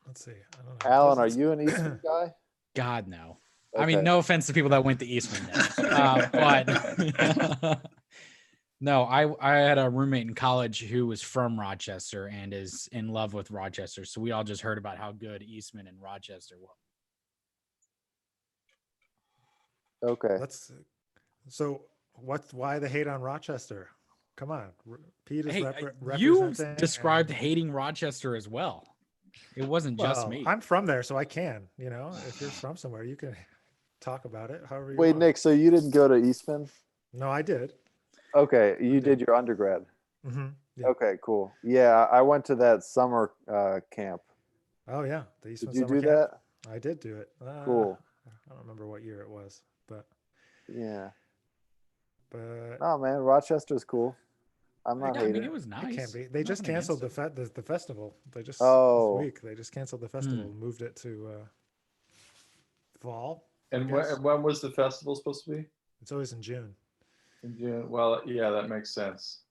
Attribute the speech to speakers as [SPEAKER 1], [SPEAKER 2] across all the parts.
[SPEAKER 1] let's see. I don't know. It
[SPEAKER 2] Alan, are
[SPEAKER 1] doesn't.
[SPEAKER 2] you an Eastman guy?
[SPEAKER 3] God, no. I mean,
[SPEAKER 2] Okay.
[SPEAKER 3] no offense to people that went to Eastman, but no, I had a roommate in college who was from Rochester and is in love with Rochester. So we all just heard about how good Eastman and Rochester was.
[SPEAKER 2] Okay.
[SPEAKER 1] Let's. So what's why the hate on Rochester? Come on, Pete is
[SPEAKER 3] Hey, you
[SPEAKER 1] representing,
[SPEAKER 3] described
[SPEAKER 1] and
[SPEAKER 3] hating Rochester as well. It wasn't just
[SPEAKER 1] well,
[SPEAKER 3] me.
[SPEAKER 1] I'm from there, so I can. You know, if you're from somewhere, you can talk about it however you
[SPEAKER 2] Wait,
[SPEAKER 1] want.
[SPEAKER 2] Nick, so you didn't go to Eastman?
[SPEAKER 1] No, I did.
[SPEAKER 2] Okay,
[SPEAKER 1] I
[SPEAKER 2] you did
[SPEAKER 1] did.
[SPEAKER 2] your undergrad.
[SPEAKER 1] Yeah.
[SPEAKER 2] Okay, cool. Yeah, I went to that summer camp.
[SPEAKER 1] Oh yeah, the
[SPEAKER 2] Did
[SPEAKER 1] Eastman
[SPEAKER 2] you
[SPEAKER 1] Summer
[SPEAKER 2] do
[SPEAKER 1] Camp.
[SPEAKER 2] that?
[SPEAKER 1] I did do it.
[SPEAKER 2] Cool.
[SPEAKER 1] I don't remember what year it was,
[SPEAKER 2] Yeah.
[SPEAKER 1] but
[SPEAKER 2] No, man, Rochester's cool. I'm not
[SPEAKER 3] I mean,
[SPEAKER 2] hating.
[SPEAKER 3] it was
[SPEAKER 1] it can
[SPEAKER 3] nice.
[SPEAKER 1] be. They just
[SPEAKER 3] Nothing
[SPEAKER 1] canceled
[SPEAKER 3] against it.
[SPEAKER 1] the festival. They just this
[SPEAKER 2] Oh,
[SPEAKER 1] week they just canceled the
[SPEAKER 3] Hmm.
[SPEAKER 1] festival, moved it to fall. I
[SPEAKER 4] And
[SPEAKER 1] guess
[SPEAKER 4] when was the festival supposed to be?
[SPEAKER 1] it's always in June.
[SPEAKER 4] In June. Well, yeah, that makes sense.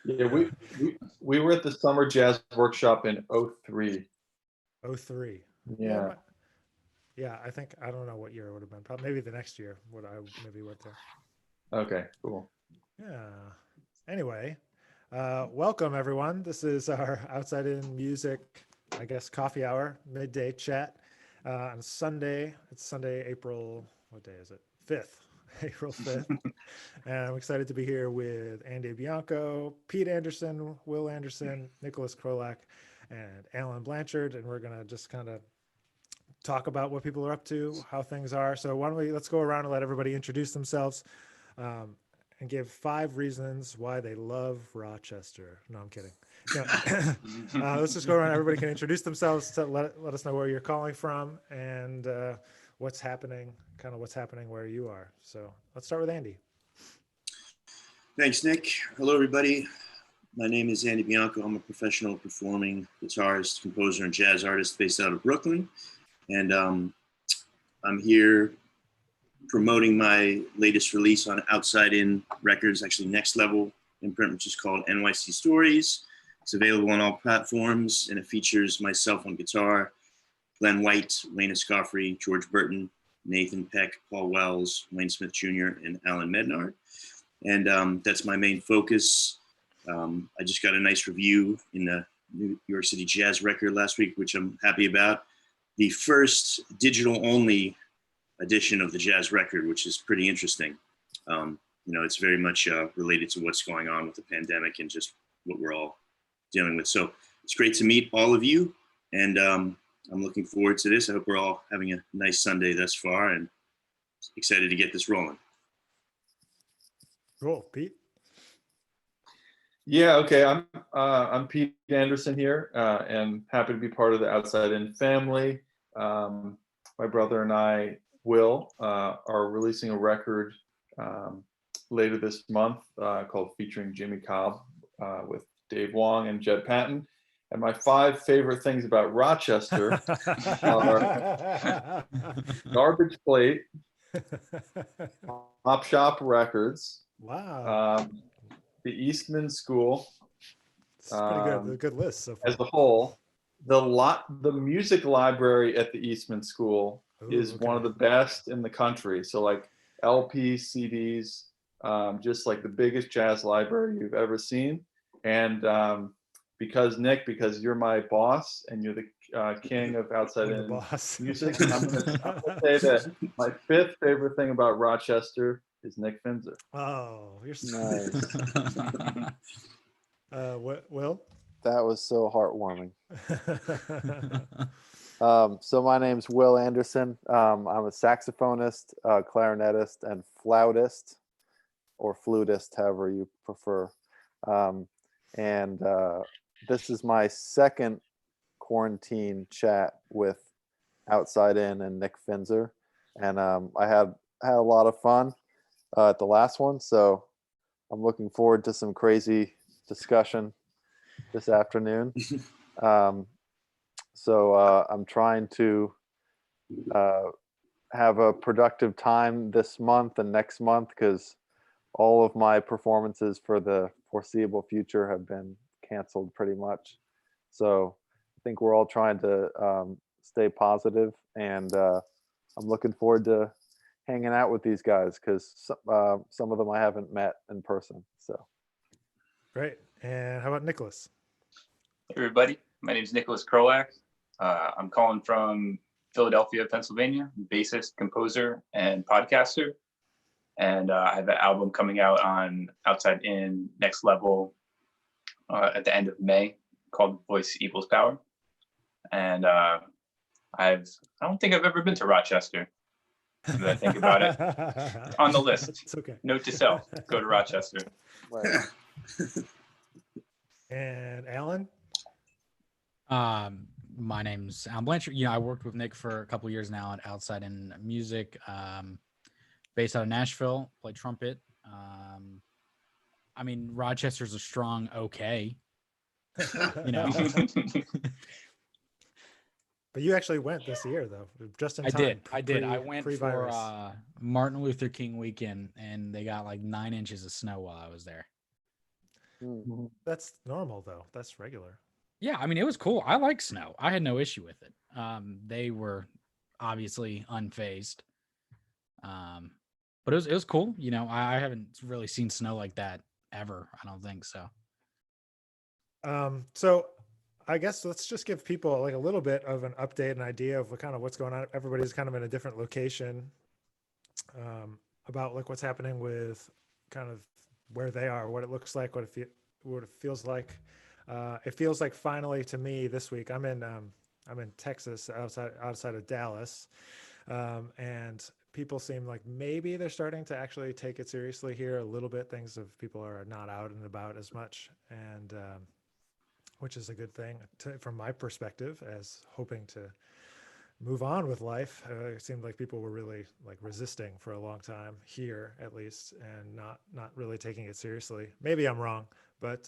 [SPEAKER 4] Yeah,
[SPEAKER 1] Yeah,
[SPEAKER 4] we were at the Summer Jazz Workshop in '03.
[SPEAKER 1] 03. Yeah,
[SPEAKER 4] Yeah.
[SPEAKER 1] yeah. I think I don't know what year it would have been. Probably maybe the next year. What I maybe went there.
[SPEAKER 4] Okay, cool.
[SPEAKER 1] Yeah. Anyway, welcome everyone. This is our Outside In Music, I guess, coffee hour, midday chat on Sunday. It's Sunday, April, what day is it? 5th, April 5th. And I'm excited to be here with Andy Bianco, Pete Anderson, Will Anderson, Nicholas Krolak, and Alan Blanchard. And we're going to just kind of talk about what people are up to, how things are. So why don't let's go around and let everybody introduce themselves. And give 5 reasons why they love Rochester. No, I'm kidding. No. Let's just go around. Everybody can introduce themselves to let us know where you're calling from and what's happening, kind of what's happening where you are. So let's start with Andy.
[SPEAKER 5] Thanks, Nick. Hello, everybody. My name is Andy Bianco. I'm a professional performing guitarist, composer, and jazz artist based out of Brooklyn. And I'm here promoting my latest release on Outside In Records, actually Next Level imprint, which is called NYC Stories. It's available on all platforms, and it features myself on guitar, Glenn White, Wayne Escoffrey, George Burton, Nathan Peck, Paul Wells, Wayne Smith Jr., and Alan Mednard. And that's my main focus. I just got a nice review in the New York City Jazz Record last week, which I'm happy about. The first digital-only edition of the Jazz Record, which is pretty interesting. It's very much related to what's going on with the pandemic and just what we're all dealing with. So it's great to meet all of you, and I'm looking forward to this. I hope we're all having a nice Sunday thus far, and excited to get this rolling.
[SPEAKER 1] Cool, Pete.
[SPEAKER 4] Yeah, okay. I'm Pete Anderson here, and happy to be part of the Outside In family. My brother and I, Will, are releasing a record later this month called Featuring Jimmy Cobb with Dave Wong and Jed Patton. And my 5 favorite things about Rochester are Garbage Plate, Pop Shop Records,
[SPEAKER 1] Wow.
[SPEAKER 4] the Eastman School,
[SPEAKER 1] It's pretty good. A good list so far.
[SPEAKER 4] as a whole. The music library at the Eastman School is one of the best in the country. So like LP, CDs, just like the biggest jazz library you've ever seen. And because you're my boss and you're the king of Outside In music, I'm gonna say that my 5th favorite thing about Rochester is Nick Finzer.
[SPEAKER 1] Oh, you're so
[SPEAKER 2] nice.
[SPEAKER 1] Will?
[SPEAKER 2] That was so heartwarming. So my name's Will Anderson. I'm a saxophonist, clarinetist, and flautist, or flutist, however you prefer. And this is my 2nd quarantine chat with Outside In and Nick Finzer. And I had a lot of fun at the last one, so I'm looking forward to some crazy discussion this afternoon. So I'm trying to have a productive time this month and next month, because all of my performances for the foreseeable future have been canceled pretty much. So I think we're all trying to stay positive, and I'm looking forward to hanging out with these guys because some of them I haven't met in person. So
[SPEAKER 1] Great. And how about Nicholas?
[SPEAKER 6] Hey everybody, my name is Nicholas Krolak. I'm calling from Philadelphia, Pennsylvania, bassist, composer, and podcaster. And I have an album coming out on Outside In Next Level at the end of May called Voice Equals Power. And I don't think I've ever been to Rochester. Now that I think about it, it's on the list.
[SPEAKER 1] It's okay.
[SPEAKER 6] Note to self: go to Rochester.
[SPEAKER 2] right.
[SPEAKER 1] And Alan?
[SPEAKER 3] My name's Alan Blanchard. I worked with Nick for a couple years now at Outside in Music, based out of Nashville, play trumpet. I mean, Rochester's a strong okay.
[SPEAKER 1] But you actually went this year, though, just in time.
[SPEAKER 3] I did. I went for Martin Luther King weekend, and they got like 9 inches of snow while I was there.
[SPEAKER 1] That's normal, though. That's regular.
[SPEAKER 3] Yeah, I mean, it was cool. I like snow. I had no issue with it. They were obviously unfazed. But it was cool. I haven't really seen snow like that ever. I don't think so.
[SPEAKER 1] So I guess let's just give people like a little bit of an update, an idea of what's going on. Everybody's kind of in a different location, about like what's happening with kind of where they are, what it looks like, what it feels like. It feels like finally to me this week, I'm in Texas, outside of Dallas. And people seem like maybe they're starting to actually take it seriously here a little bit. People are not out and about as much, and which is a good thing from my perspective, as hoping to move on with life. It seemed like people were really like resisting for a long time here, at least, and not really taking it seriously. Maybe I'm wrong, but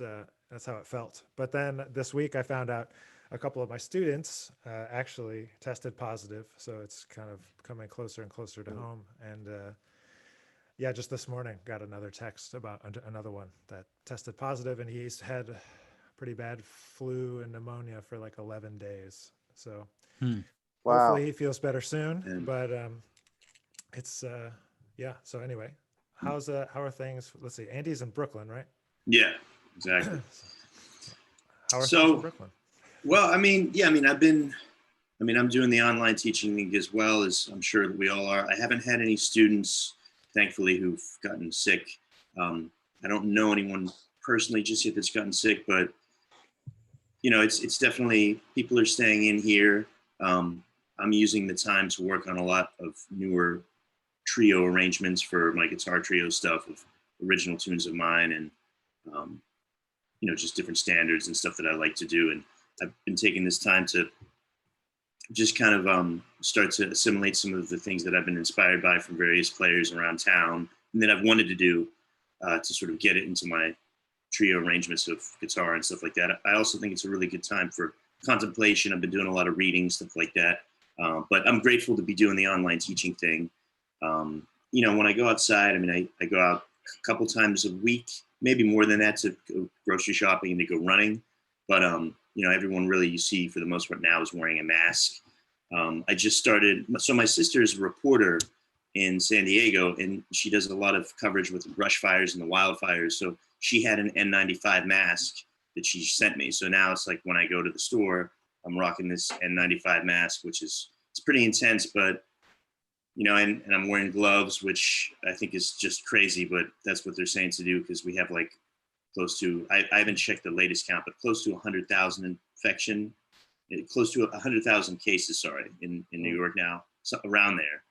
[SPEAKER 1] that's how it felt. But then this week I found out a couple of my students actually tested positive. So it's kind of coming closer and closer to home. And yeah, just this morning got another text about another one that tested positive, and he's had pretty bad flu and pneumonia for like 11 days. So hopefully he feels better soon, but it's yeah. So anyway, how are things? Let's see. Andy's in Brooklyn, right?
[SPEAKER 5] Yeah, exactly.
[SPEAKER 1] How are things in Brooklyn?
[SPEAKER 5] Well, I'm doing the online teaching thing as well, as I'm sure that we all are. I haven't had any students, thankfully, who've gotten sick. I don't know anyone personally just yet that's gotten sick, but it's definitely, people are staying in here. I'm using the time to work on a lot of newer trio arrangements for my guitar trio stuff of original tunes of mine, and just different standards and stuff that I like to do. And I've been taking this time to just kind of start to assimilate some of the things that I've been inspired by from various players around town, and that I've wanted to do to sort of get it into my trio arrangements of guitar and stuff like that. I also think it's a really good time for contemplation. I've been doing a lot of reading, stuff like that. But I'm grateful to be doing the online teaching thing. When I go outside, I go out a couple times a week, maybe more than that, to go grocery shopping and to go running. But, everyone really you see for the most part now is wearing a mask. I just started, so my sister is a reporter in San Diego, and she does a lot of coverage with the brush fires and the wildfires. So she had an N95 mask that she sent me. So now it's like when I go to the store, I'm rocking this N95 mask, it's pretty intense, but and I'm wearing gloves, which I think is just crazy, but that's what they're saying to do, because we have like close to, I haven't checked the latest count, but close to 100,000 close to 100,000 cases, in New York now, so around there,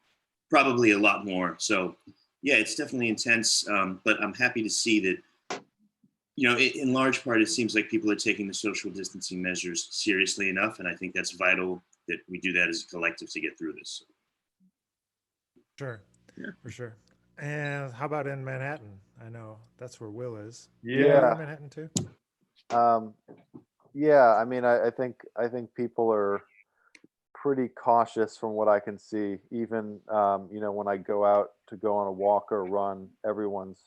[SPEAKER 5] probably a lot more. So yeah, it's definitely intense, but I'm happy to see that, in large part, it seems like people are taking the social distancing measures seriously enough. And I think that's vital that we do that as a collective to get through this.
[SPEAKER 1] Sure.
[SPEAKER 5] Yeah.
[SPEAKER 1] For sure. And how about in Manhattan? I know that's where Will is.
[SPEAKER 2] Yeah.
[SPEAKER 1] You're in Manhattan too?
[SPEAKER 2] Yeah, I think people are pretty cautious from what I can see. Even when I go out to go on a walk or run, everyone's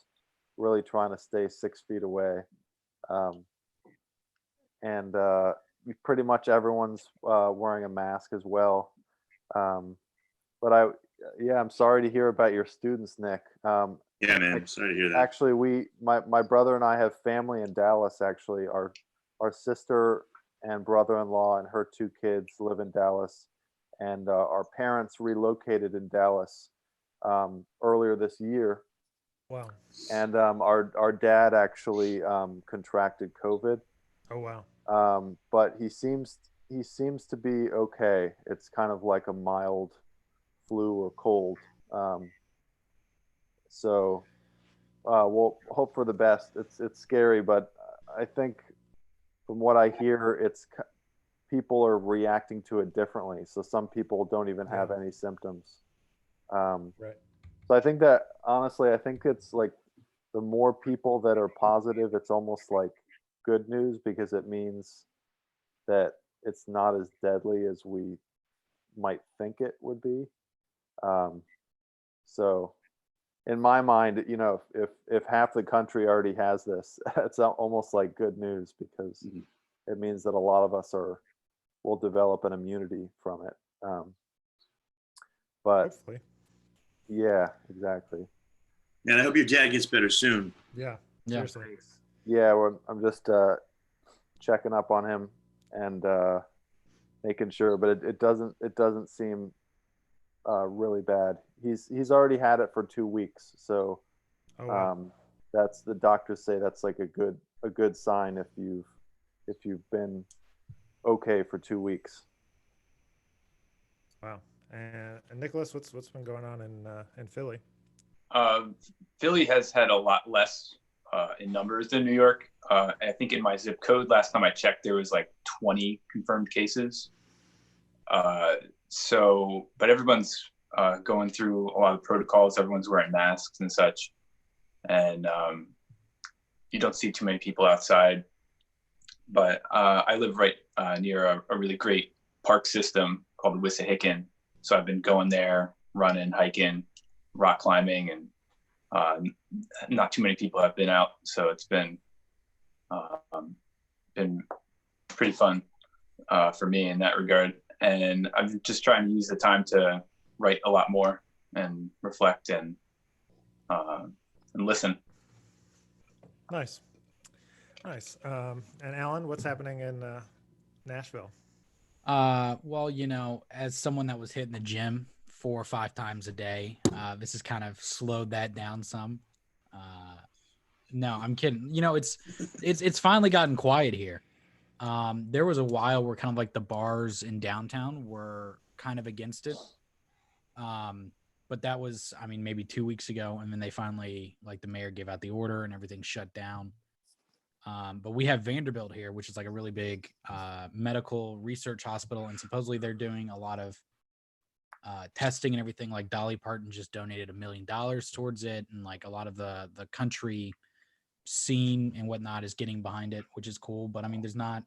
[SPEAKER 2] really trying to stay 6 feet away. And pretty much everyone's wearing a mask as well. But yeah, I'm sorry to hear about your students, Nick.
[SPEAKER 5] Yeah, man. Sorry to hear that.
[SPEAKER 2] Actually, my brother and I have family in Dallas. Actually, our sister and brother-in-law and her 2 kids live in Dallas, and our parents relocated in Dallas earlier this year.
[SPEAKER 1] Wow.
[SPEAKER 2] And our dad actually contracted COVID.
[SPEAKER 1] Oh wow.
[SPEAKER 2] But he seems to be okay. It's kind of like a mild flu or cold. So we'll hope for the best. It's scary, but I think from what I hear, people are reacting to it differently. So some people don't even have any symptoms.
[SPEAKER 1] Right.
[SPEAKER 2] So I think that honestly, I think it's like the more people that are positive, it's almost like good news because it means that it's not as deadly as we might think it would be. So in my mind, if half the country already has this, it's almost like good news because it means that a lot of us will develop an immunity from it. But
[SPEAKER 1] hopefully.
[SPEAKER 2] Yeah, exactly.
[SPEAKER 5] And I hope your dad gets better soon.
[SPEAKER 1] Yeah.
[SPEAKER 3] Yeah.
[SPEAKER 1] Seriously.
[SPEAKER 2] Yeah, I'm just checking up on him and making sure, but it doesn't seem really bad. He's already had it for 2 weeks, so
[SPEAKER 1] Oh wow.
[SPEAKER 2] that's the doctors say that's like a good sign if you've been okay for 2 weeks.
[SPEAKER 1] Wow. And Nicholas, what's been going on in Philly?
[SPEAKER 6] Philly has had a lot less in numbers than New York. I think in my zip code, last time I checked, there was like 20 confirmed cases. But everyone's going through a lot of protocols. Everyone's wearing masks and such. And you don't see too many people outside. But I live right near a really great park system called the Wissahickon. So I've been going there, running, hiking, rock climbing, and not too many people have been out. So it's been pretty fun for me in that regard. And I'm just trying to use the time to write a lot more and reflect and listen.
[SPEAKER 1] Nice. And Alan, what's happening in Nashville?
[SPEAKER 3] Well, as someone that was hitting the gym 4 or 5 times a day, this has kind of slowed that down some. No, I'm kidding. It's finally gotten quiet here. There was a while where kind of like the bars in downtown were kind of against it. But that was, maybe 2 weeks ago. And then they finally, like the mayor gave out the order and everything shut down. But we have Vanderbilt here, which is like a really big medical research hospital. And supposedly they're doing a lot of testing and everything. Like Dolly Parton just donated $1 million towards it. And like a lot of the country scene and whatnot is getting behind it, which is cool. But there's not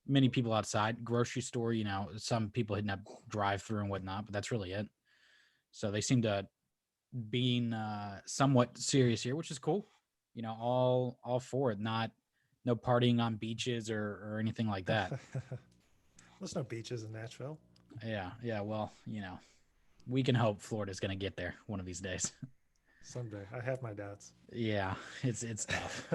[SPEAKER 3] many people outside. Grocery store, some people hitting up drive through and whatnot, but that's really it. So they seem to being somewhat serious here, which is cool. All for it. No partying on beaches or anything like that.
[SPEAKER 1] There's no beaches in Nashville.
[SPEAKER 3] Yeah. Well, we can hope Florida's going to get there one of these days.
[SPEAKER 1] Someday. I have my doubts.
[SPEAKER 3] Yeah, it's tough.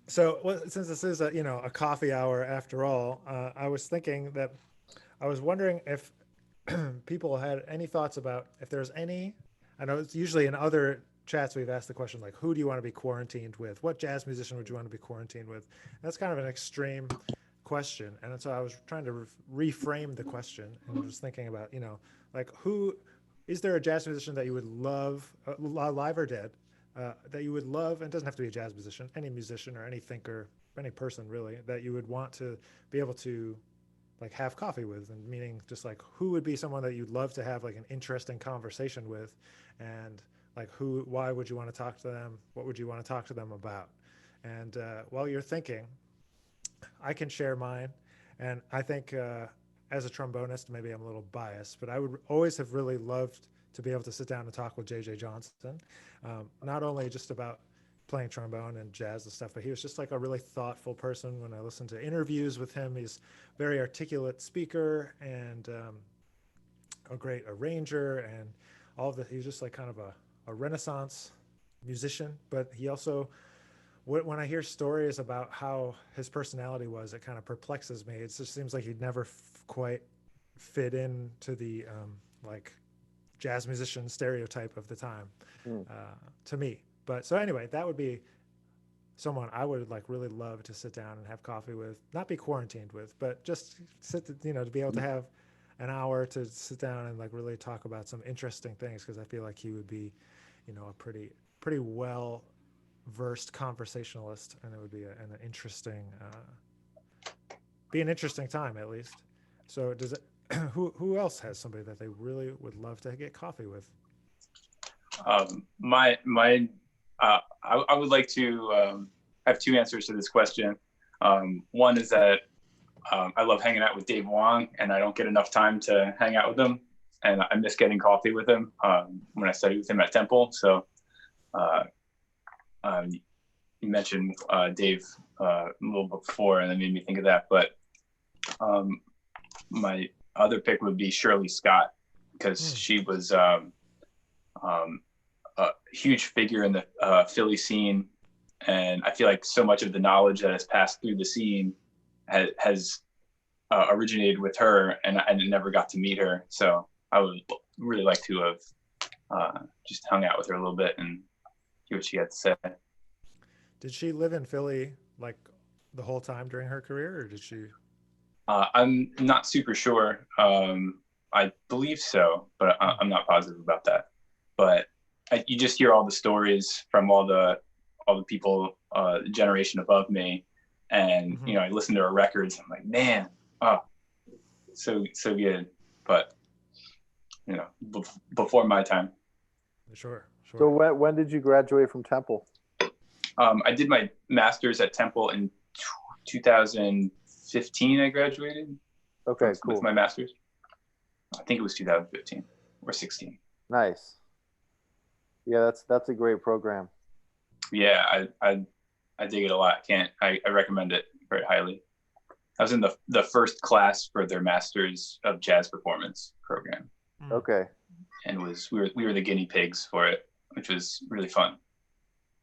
[SPEAKER 1] So since this is a coffee hour after all, I was thinking that I was wondering if people had any thoughts about if there's any. I know it's usually in other chats we've asked the question like, who do you want to be quarantined with? What jazz musician would you want to be quarantined with? And that's kind of an extreme question, and so I was trying to reframe the question and was thinking about like who is there a jazz musician that you would love, live or dead, that you would love, and it doesn't have to be a jazz musician, any musician or any thinker, any person really, that you would want to be able to like have coffee with, and meaning just like who would be someone that you'd love to have like an interesting conversation with, and like why would you want to talk to them? What would you want to talk to them about? And while you're thinking, I can share mine. And I think as a trombonist, maybe I'm a little biased, but I would always have really loved to be able to sit down and talk with J.J. Johnson, not only just about playing trombone and jazz and stuff, but he was just like a really thoughtful person. When I listened to interviews with him, he's very articulate speaker and a great arranger and all of that. He's just like kind of a Renaissance musician, but he also, when I hear stories about how his personality was, it kind of perplexes me. It just seems like he'd never quite fit into the like jazz musician stereotype of the time to me. But so anyway, that would be someone I would like really love to sit down and have coffee with, not be quarantined with, but just to be able to have an hour to sit down and like really talk about some interesting things, because I feel like he would be, a pretty well versed conversationalist, and it would be an interesting time at least. So does it? Who else has somebody that they really would love to get coffee with?
[SPEAKER 6] I would like to have two answers to this question. One is that I love hanging out with Dave Wong, and I don't get enough time to hang out with him, and I miss getting coffee with him when I studied with him at Temple. So you mentioned Dave a little before, and that made me think of that. But my other pick would be Shirley Scott, because she was a huge figure in the Philly scene, and I feel like so much of the knowledge that has passed through the scene has originated with her, and I never got to meet her. So I would really like to have just hung out with her a little bit and hear what she had to say.
[SPEAKER 1] Did she live in Philly like the whole time during her career, or did she?
[SPEAKER 6] I'm not super sure. I believe so, but I'm not positive about that. But you just hear all the stories from all the people, the generation above me, and I listen to her records. I'm like, man, so good. But before my time.
[SPEAKER 1] Sure.
[SPEAKER 2] So when did you graduate from Temple?
[SPEAKER 6] I did my master's at Temple in 2015. I graduated.
[SPEAKER 2] Okay, cool.
[SPEAKER 6] With my master's. I think it was 2015 or 16.
[SPEAKER 2] Nice. Yeah, that's a great program.
[SPEAKER 6] Yeah, I dig it a lot. I recommend it very highly. I was in the first class for their Masters of Jazz Performance program.
[SPEAKER 2] Okay.
[SPEAKER 6] And we were the guinea pigs for it, which was really fun.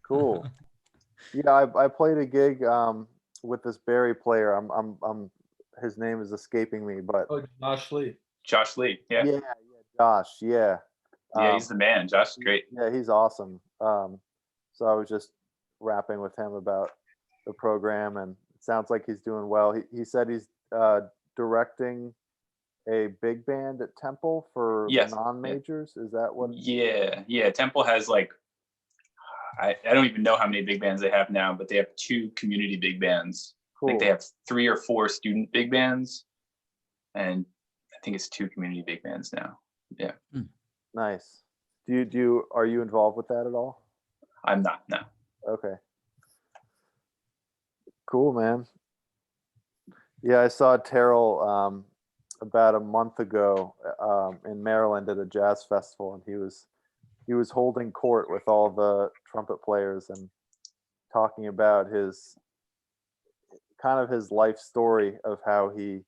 [SPEAKER 2] Cool. Yeah, I played a gig with this Barry player. I'm his name is escaping me, but
[SPEAKER 4] Josh Lee.
[SPEAKER 6] Josh Lee, yeah.
[SPEAKER 2] Yeah, Josh, yeah.
[SPEAKER 6] Yeah, he's the man. Josh is great.
[SPEAKER 2] Yeah, he's awesome. So I was just rapping with him about the program, and it sounds like he's doing well. He said he's directing a big band at Temple for non-majors. Is that what?
[SPEAKER 6] Yeah. Temple has like, I don't even know how many big bands they have now, but they have 2 community big bands. Cool. I think they have 3 or 4 student big bands, and I think it's 2 community big bands now. Yeah.
[SPEAKER 2] Nice. Are you involved with that at all?
[SPEAKER 6] I'm not, no.
[SPEAKER 2] Okay. Cool, man. Yeah, I saw Terrell about a month ago in Maryland at a jazz festival, and he was holding court with all the trumpet players and talking about his life story of how he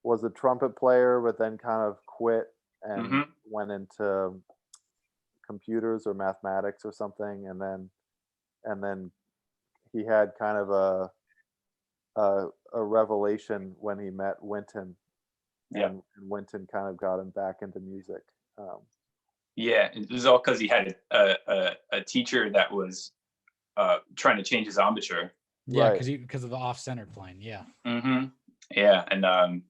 [SPEAKER 2] was a trumpet player, but then kind of quit and went into computers or mathematics or something, and then he had kind of a revelation when he met Wynton. And Wynton kind of got him back into music.
[SPEAKER 6] Yeah, it was all because he had a teacher that was trying to change his embouchure.
[SPEAKER 3] Yeah, because of the off-centered playing. Yeah.
[SPEAKER 6] Yeah, and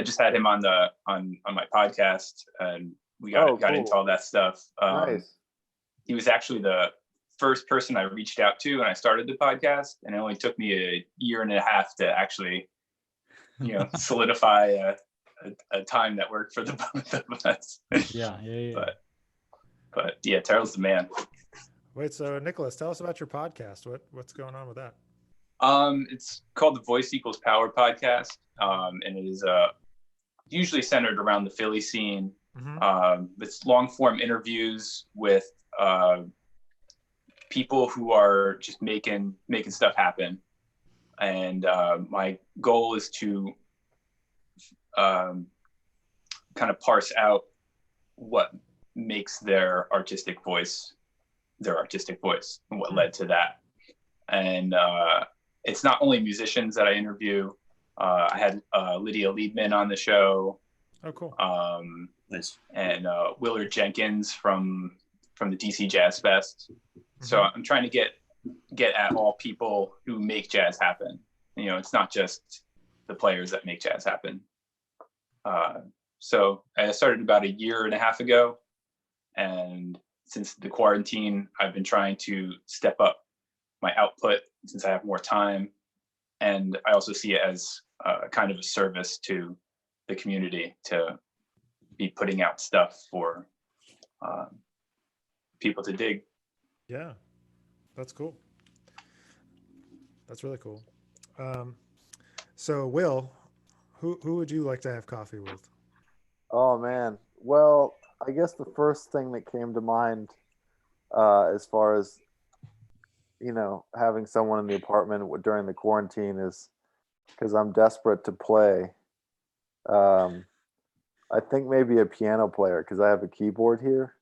[SPEAKER 6] just had him on my podcast, and we got into all that stuff.
[SPEAKER 2] Nice.
[SPEAKER 6] He was actually the first person I reached out to when I started the podcast, and it only took me a year and a half to actually, solidify a time that worked for the both of us.
[SPEAKER 3] Yeah.
[SPEAKER 6] But yeah, Terrell's the man.
[SPEAKER 1] Wait, so Nicholas, tell us about your podcast. What's going on with that?
[SPEAKER 6] It's called the Voice Equals Power podcast, and it is usually centered around the Philly scene. It's long form interviews with people who are just making stuff happen. And my goal is to kind of parse out what makes their artistic voice and what led to that. And it's not only musicians that I interview. I had Lydia Liebman on the show.
[SPEAKER 1] Oh, cool.
[SPEAKER 5] Nice.
[SPEAKER 6] And Willard Jenkins from the DC Jazz Fest. So I'm trying to get at all people who make jazz happen. You know, it's not just the players that make jazz happen. So I started about a year and a half ago, and since the quarantine, I've been trying to step up my output since I have more time, and I also see it as kind of a service to the community to be putting out stuff for people to dig.
[SPEAKER 1] Yeah, that's cool. That's really cool. So Will, who would you like to have coffee with?
[SPEAKER 2] Oh man. Well, I guess the first thing that came to mind, as far as having someone in the apartment during the quarantine is because I'm desperate to play. I think maybe a piano player because I have a keyboard here,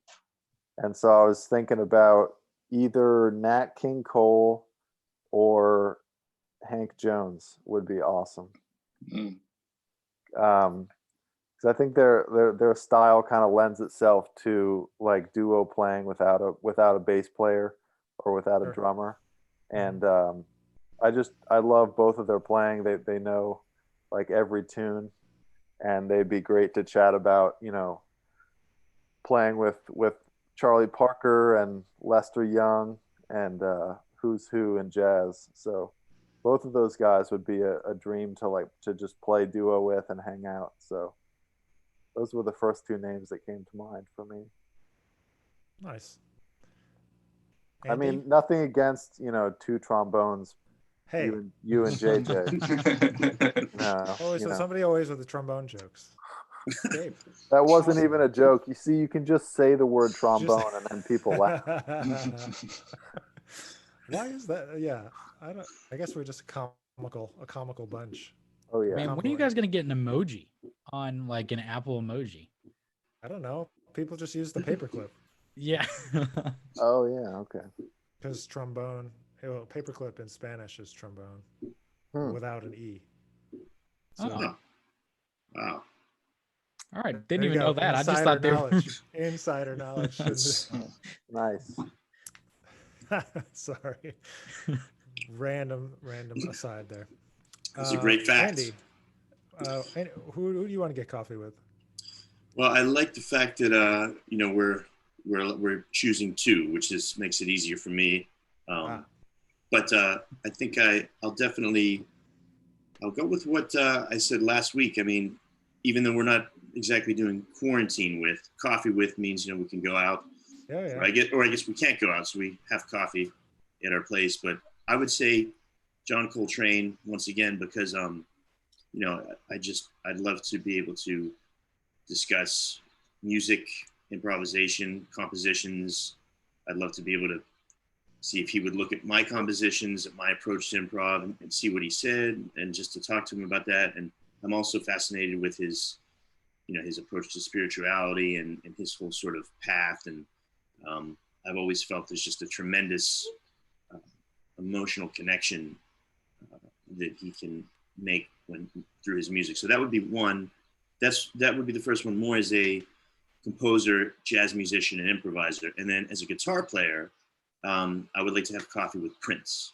[SPEAKER 2] and so I was thinking about either Nat King Cole or Hank Jones would be awesome. Because I think their style kind of lends itself to like duo playing without a bass player or without a drummer, and I love both of their playing. They know like every tune, and they'd be great to chat about. Playing with Charlie Parker and Lester Young and who's who in jazz. So both of those guys would be a dream to just play duo with and hang out. So those were the first two names that came to mind for me.
[SPEAKER 1] Nice.
[SPEAKER 2] I
[SPEAKER 1] Andy?
[SPEAKER 2] mean, nothing against, two trombones,
[SPEAKER 1] Hey,
[SPEAKER 2] you and JJ. No,
[SPEAKER 1] somebody always with the trombone jokes. Gabe.
[SPEAKER 2] That wasn't even a joke. You see, you can just say the word trombone and then people laugh.
[SPEAKER 1] Why is that? Yeah, I guess we're just a comical bunch.
[SPEAKER 2] Oh yeah.
[SPEAKER 3] Man, when are you guys gonna get an emoji on like an Apple emoji?
[SPEAKER 1] I don't know. People just use the paperclip.
[SPEAKER 3] Yeah.
[SPEAKER 2] Oh yeah. Okay.
[SPEAKER 1] Because trombone, paperclip in Spanish is trombone without an e. So,
[SPEAKER 5] Wow.
[SPEAKER 3] All right, didn't
[SPEAKER 1] there you
[SPEAKER 3] even know
[SPEAKER 1] go.
[SPEAKER 3] that. I just thought they were...
[SPEAKER 1] Insider knowledge.
[SPEAKER 2] Nice.
[SPEAKER 1] Sorry. Random aside there.
[SPEAKER 5] It's a great fact.
[SPEAKER 1] Andy, who do you want to get coffee with?
[SPEAKER 5] Well, I like the fact that we're choosing two, which makes it easier for me. But I think I'll go with what I said last week. I mean, even though we're not exactly doing quarantine with, coffee with means we can go out.
[SPEAKER 1] Yeah.
[SPEAKER 5] Or I guess we can't go out, so we have coffee at our place. But I would say John Coltrane once again because I'd love to be able to discuss music, improvisation, compositions. I'd love to be able to see if he would look at my compositions, at my approach to improv, and see what he said, and just to talk to him about that. And I'm also fascinated with his approach to spirituality and his whole sort of path. And I've always felt there's just a tremendous emotional connection that he can make through his music. So that would be one. That would be the first one, more as a composer, jazz musician, and improviser. And then as a guitar player, I would like to have coffee with Prince.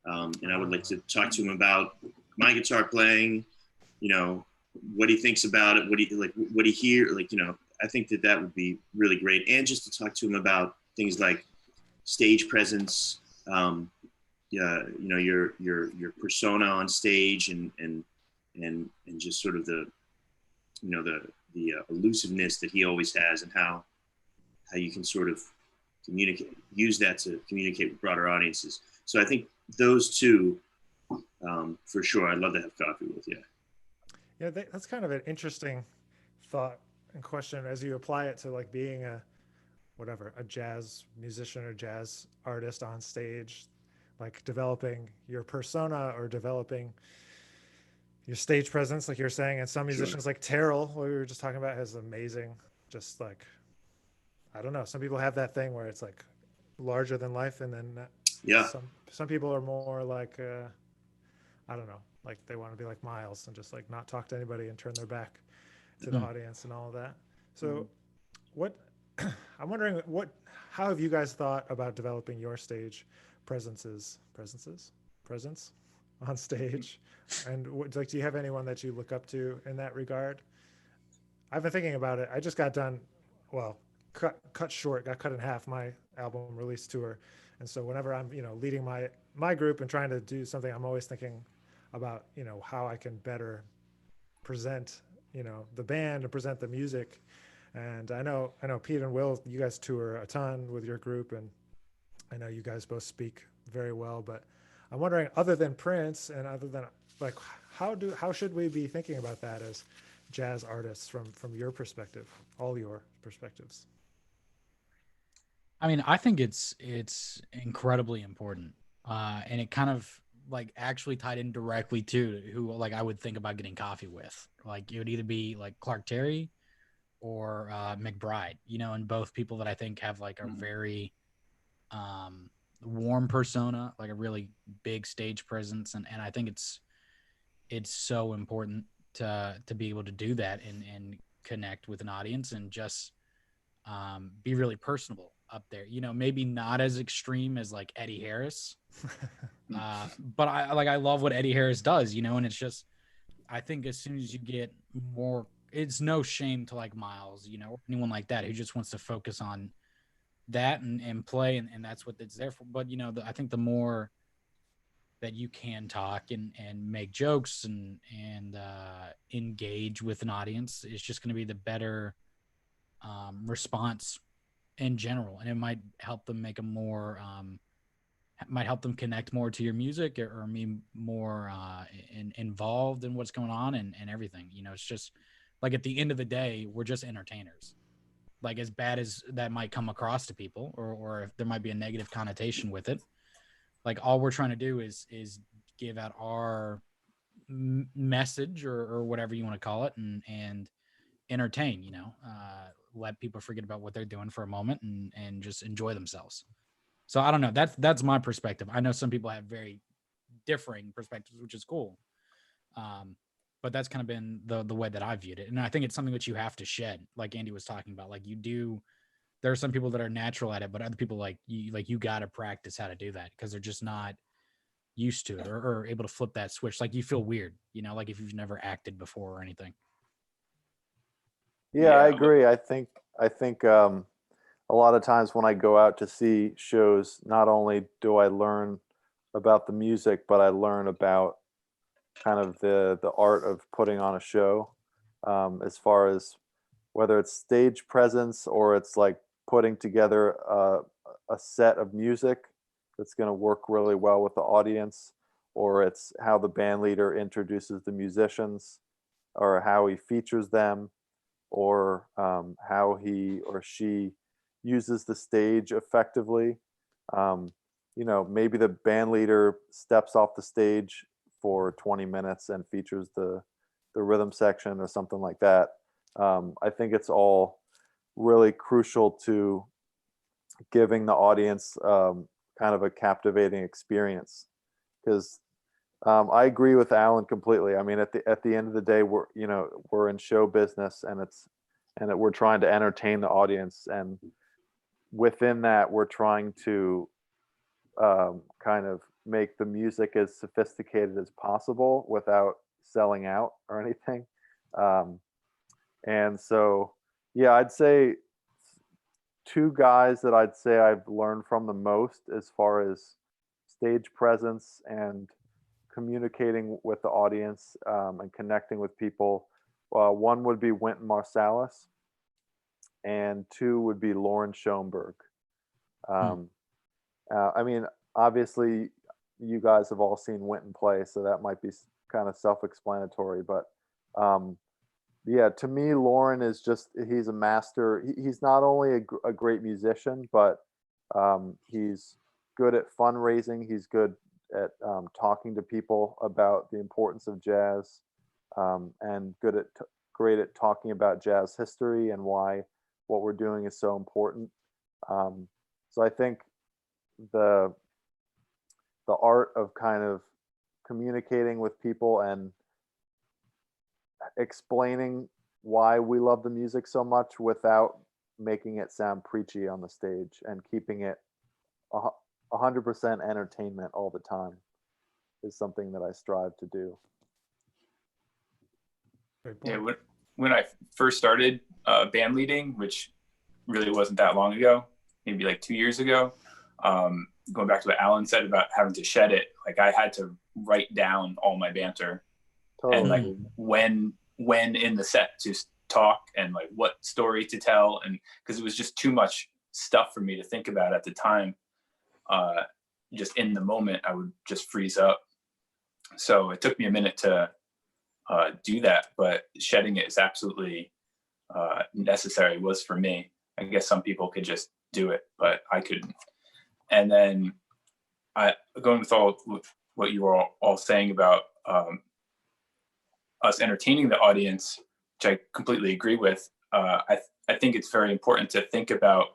[SPEAKER 5] And I would like to talk to him about my guitar playing, what he thinks about it, what he hear, I think that would be really great. And just to talk to him about things like stage presence, your persona on stage and just sort of the elusiveness that he always has, and how you can sort of use that to communicate with broader audiences. So I think those two, for sure, I'd love to have coffee with.
[SPEAKER 1] Yeah, that's kind of an interesting thought and question as you apply it to like being whatever, a jazz musician or jazz artist on stage, like developing your persona or developing your stage presence, like you're saying. And some
[SPEAKER 5] Sure.
[SPEAKER 1] musicians like Terrell, what we were just talking about, has amazing, just like, I don't know, some people have that thing where it's like larger than life, and then
[SPEAKER 5] Yeah.
[SPEAKER 1] some people are more like I don't know, like they want to be like Miles and just like not talk to anybody and turn their back to the audience and all of that. So what I'm wondering, how have you guys thought about developing your stage presence on stage? And what, like, do you have anyone that you look up to in that regard? I've been thinking about it. I just got done, well, got cut in half my album release tour. And so whenever I'm, leading my group and trying to do something, I'm always thinking about, how I can better present, the band and present the music. And I know Pete and Will, you guys tour a ton with your group, and I know you guys both speak very well, but I'm wondering, other than Prince and other than, like, how should we be thinking about that as jazz artists from your perspective, all your perspectives?
[SPEAKER 3] I mean, I think it's incredibly important, and it kind of like actually tied in directly to who like I would think about getting coffee with. Like it would either be like Clark Terry or McBride, and both people that I think have like a very warm persona, like a really big stage presence, and I think it's so important to be able to do that and connect with an audience and just be really personable up there. Maybe not as extreme as like Eddie Harris, but I love what Eddie Harris does, and it's just I think as soon as you get more, it's no shame to like Miles, or anyone like that who just wants to focus on that and play, and that's what it's there for. But I think the more that you can talk and make jokes and engage with an audience, is just going to be the better response in general, and it might help them make a more might help them connect more to your music, or be more involved in what's going on and everything. It's just like at the end of the day, we're just entertainers. Like as bad as that might come across to people, or if there might be a negative connotation with it, like all we're trying to do is give out our message or whatever you want to call it, and entertain. Let people forget about what they're doing for a moment and just enjoy themselves. So I don't know. That's my perspective. I know some people have very differing perspectives, which is cool. But that's kind of been the way that I viewed it, and I think it's something that you have to shed, like Andy was talking about. Like you do, there are some people that are natural at it, but other people you got to practice how to do that because they're just not used to it or able to flip that switch. Like you feel weird, like if you've never acted before or anything.
[SPEAKER 2] Yeah, I agree. I think a lot of times when I go out to see shows, not only do I learn about the music, but I learn about kind of the art of putting on a show, as far as whether it's stage presence or it's like putting together a set of music that's going to work really well with the audience, or it's how the band leader introduces the musicians, or how he features them, or how he or she uses the stage effectively. Maybe the band leader steps off the stage for 20 minutes and features the rhythm section or something like that. I think it's all really crucial to giving the audience kind of a captivating experience. Because I agree with Alan completely. I mean, at the end of the day, we're in show business, and we're trying to entertain the audience, and within that, we're trying to kind of make the music as sophisticated as possible without selling out or anything. And so, yeah, I'd say two guys that I'd say I've learned from the most as far as stage presence and communicating with the audience, and connecting with people. One would be Wynton Marsalis, and two would be Lauren Schoenberg. Um, I mean, obviously, you guys have all seen Wynton play, so that might be kind of self-explanatory. But Yeah, to me, Lauren is he's a master. He's not only a great musician, but he's good at fundraising. He's good at talking to people about the importance of jazz, and great at talking about jazz history and why what we're doing is so important. So I think the art of kind of communicating with people and explaining why we love the music so much without making it sound preachy on the stage and keeping it 100% entertainment all the time is something that I strive to do.
[SPEAKER 6] Yeah, when I first started band leading, which really wasn't that long ago, maybe like 2 years ago, going back to what Alan said about having to shed it, like I had to write down all my banter and like when in the set to talk and like what story to tell, and because it was just too much stuff for me to think about at the time. Just in the moment, I would just freeze up. So it took me a minute to do that, but shedding it is absolutely necessary. Was for me. I guess some people could just do it, but I couldn't. And then going with what you were all saying about us entertaining the audience, which I completely agree with. I think it's very important to think about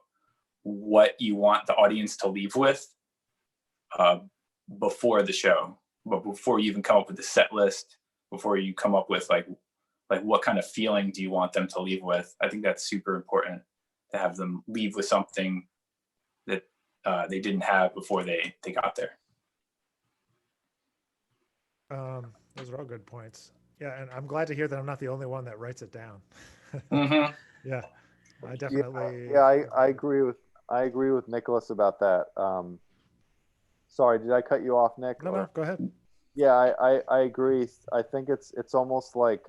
[SPEAKER 6] what you want the audience to leave with before the show, but before you even come up with the set list, before you come up with like what kind of feeling do you want them to leave with. I think that's super important to have them leave with something that they didn't have before they got there.
[SPEAKER 1] Those are all good points. Yeah, and I'm glad to hear that I'm not the only one that writes it down.
[SPEAKER 6] Mm-hmm.
[SPEAKER 1] Yeah, I definitely.
[SPEAKER 2] Yeah, I agree with Nicholas about that. Sorry, did I cut you off, Nick?
[SPEAKER 1] No, go ahead.
[SPEAKER 2] Yeah, I agree. I think it's almost like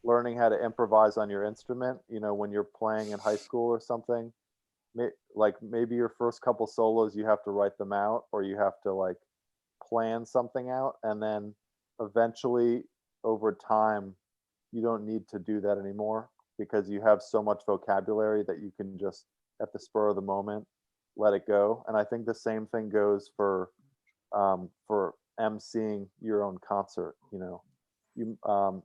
[SPEAKER 2] learning how to improvise on your instrument. You know, when you're playing in high school or something, like maybe your first couple solos you have to write them out, or you have to like plan something out, and then eventually over time you don't need to do that anymore because you have so much vocabulary that you can just at the spur of the moment let it go. And I think the same thing goes for emceeing your own concert. You know, you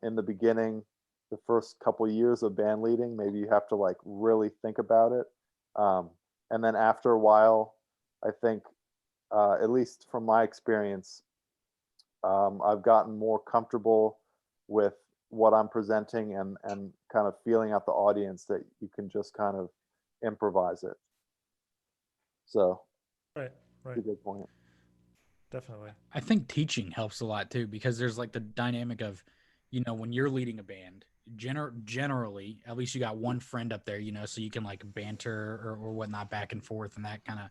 [SPEAKER 2] in the beginning, the first couple years of band leading, maybe you have to like really think about it, and then after a while, I think at least from my experience, I've gotten more comfortable with what I'm presenting and kind of feeling out the audience that you can just kind of improvise it. So,
[SPEAKER 1] Right.
[SPEAKER 2] that's a good point.
[SPEAKER 1] Definitely.
[SPEAKER 3] I think teaching helps a lot too, because there's like the dynamic of, you know, when you're leading a band, generally, at least you got one friend up there, you know, so you can like banter or whatnot back and forth, and that kind of